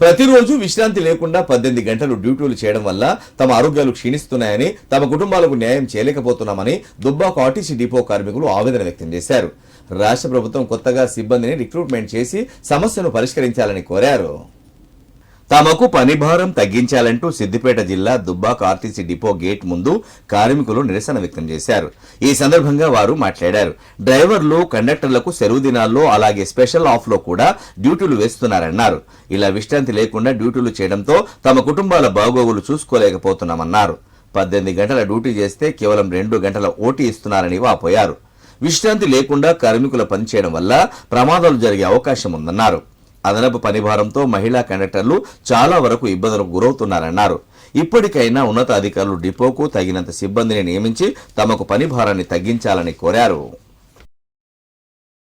ప్రతిరోజు విశ్రాంతి లేకుండా 18 గంటలు డ్యూటీలు చేయడం వల్ల తమ ఆరోగ్యాలు క్షీణిస్తున్నాయని, తమ కుటుంబాలకు న్యాయం చేయలేకపోతున్నామని దుబ్బాక ఆర్టీసీ డిపో కార్మికులు ఆవేదన వ్యక్తం చేశారు. రాష్ట్ర ప్రభుత్వం కొత్తగా సిబ్బందిని రిక్రూట్మెంట్ చేసి సమస్యను పరిష్కరించాలని కోరారు. తమకు పని భారం తగ్గించాలంటూ సిద్దిపేట జిల్లా దుబ్బాక ఆర్టీసీ డిపో గేట్ ముందు కార్మికులు నిరసన వ్యక్తం చేశారు. ఈ సందర్భంగా వారు మాట్లాడారు. డ్రైవర్లు, కండక్టర్లకు సెలవు దినాల్లో అలాగే స్పెషల్ ఆఫ్ లో కూడా డ్యూటీలు వేస్తున్నారన్నారు. ఇలా విశ్రాంతి లేకుండా డ్యూటీలు చేయడంతో తమ కుటుంబాల బాగోగులు చూసుకోలేకపోతున్నామన్నారు. 18 గంటల డ్యూటీ చేస్తే కేవలం 2 గంటల ఓటీ ఇస్తున్నారని వాపోయారు. విశ్రాంతి లేకుండా కార్మికుల పనిచేయడం వల్ల ప్రమాదాలు జరిగే అవకాశం ఉందన్నారు. అదనపు పనిభారంతో మహిళా కండక్టర్లు చాలా వరకు ఇబ్బందులకు గురవుతున్నారన్నారు. ఇప్పటికైనా ఉన్నతాధికారులు డిపోకు తగినంత సిబ్బందిని నియమించి తమకు పని భారాన్ని తగ్గించాలని కోరారు.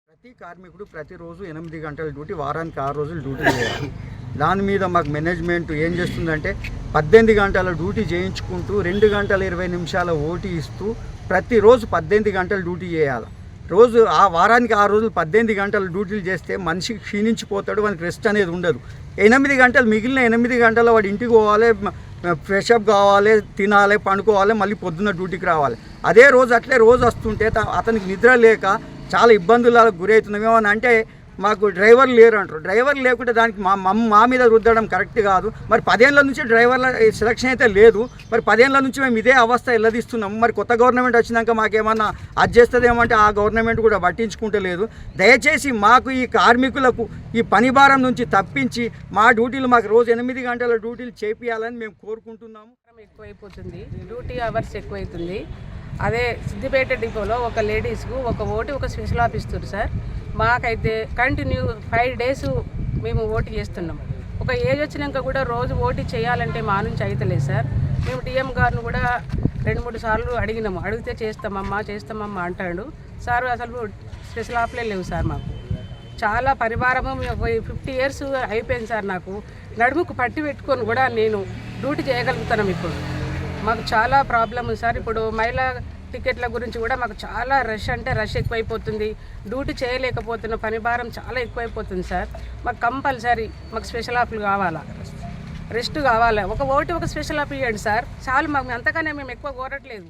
ప్రతి కార్మికుడు ప్రతిరోజు 8 గంటల డ్యూటీ, వారానికి 6 రోజులు డ్యూటీ చేయాలి. దాని మీద మాకు మేనేజ్మెంట్ ఏం చేస్తుందంటే 18 గంటల డ్యూటీ చేయించుకుంటూ 2 గంటల 20 నిమిషాల ఓటీ ఇస్తూ ప్రతిరోజు 18 గంటల డ్యూటీ చేయాలి. రోజు ఆ వారానికి 6 రోజులు 18 గంటలు డ్యూటీలు చేస్తే మనిషికి క్షీణించిపోతాడు, వానికి రెస్ట్ అనేది ఉండదు. 8 గంటలు మిగిలిన 8 గంటల వాడు ఇంటికి పోవాలి, ఫ్రెషప్ కావాలి, తినాలి, పండుకోవాలి, మళ్ళీ పొద్దున్న డ్యూటీకి రావాలి. అదే రోజు అట్లే రోజు వస్తుంటే అతనికి నిద్ర లేక చాలా ఇబ్బందులకు గురవుతున్నాం. ఏమని అంటే మాకు డ్రైవర్ లేరు అంటారు. డ్రైవర్ లేకుంటే దానికి మా మీద రుద్దడం కరెక్ట్ కాదు. మరి 10 ఏళ్ళ నుంచి డ్రైవర్ల సెలక్షన్ అయితే లేదు. మరి 10 ఏళ్ళ నుంచి మేము ఇదే అవస్థ ఎల్లదీస్తున్నాము. మరి కొత్త గవర్నమెంట్ వచ్చినాక మాకేమన్నా అది చేస్తుందేమంటే ఆ గవర్నమెంట్ కూడా పట్టించుకుంటలేదు. దయచేసి మాకు ఈ కార్మికులకు ఈ పని భారం నుంచి తప్పించి మా డ్యూటీలు మాకు రోజు 8 గంటల డ్యూటీలు చేపియాలని మేము కోరుకుంటున్నాము. ఎక్కువైపోతుంది, డ్యూటీ అవర్స్ ఎక్కువైతుంది. అదే సిద్దిపేట డిపోలో ఒక లేడీస్కు ఒక ఓటీ, ఒక స్పెషల్ ఆఫ్ ఇస్తారు సార్. మాకైతే కంటిన్యూ 5 డేస్ మేము ఓటీ చేస్తున్నాం. ఒక ఏజ్ వచ్చినాక కూడా రోజు ఓటీ చేయాలంటే మా నుంచి అయితలేదు సార్. మేము డిఎం గారిని కూడా 2-3 సార్లు అడిగినాము. అడిగితే చేస్తామమ్మా అంటాడు సార్. అసలు స్పెషల్ ఆఫ్లే లేవు సార్. మాకు చాలా పరివారము 50 ఇయర్స్ అయిపోయింది సార్. నాకు నడుముకు పట్టి పెట్టుకొని కూడా నేను డ్యూటీ చేయగలుగుతున్నాం. ఇప్పుడు మాకు చాలా ప్రాబ్లం ఉంది సార్. ఇప్పుడు మహిళా టికెట్ల గురించి కూడా మాకు చాలా రష్ అంటే రష్ ఎక్కువైపోతుంది. డ్యూటీ చేయలేకపోతున్న పని భారం చాలా ఎక్కువైపోతుంది సార్. మాకు కంపల్సరీ మాకు స్పెషల్ ఆఫ్లు కావాలా, రెస్ట్ కావాలా. ఒక ఓటీ, ఒక స్పెషల్ ఆఫ్ ఇవ్వండి సార్ చాలు. మాకు అంతగానే మేము ఎక్కువ కోరట్లేదు.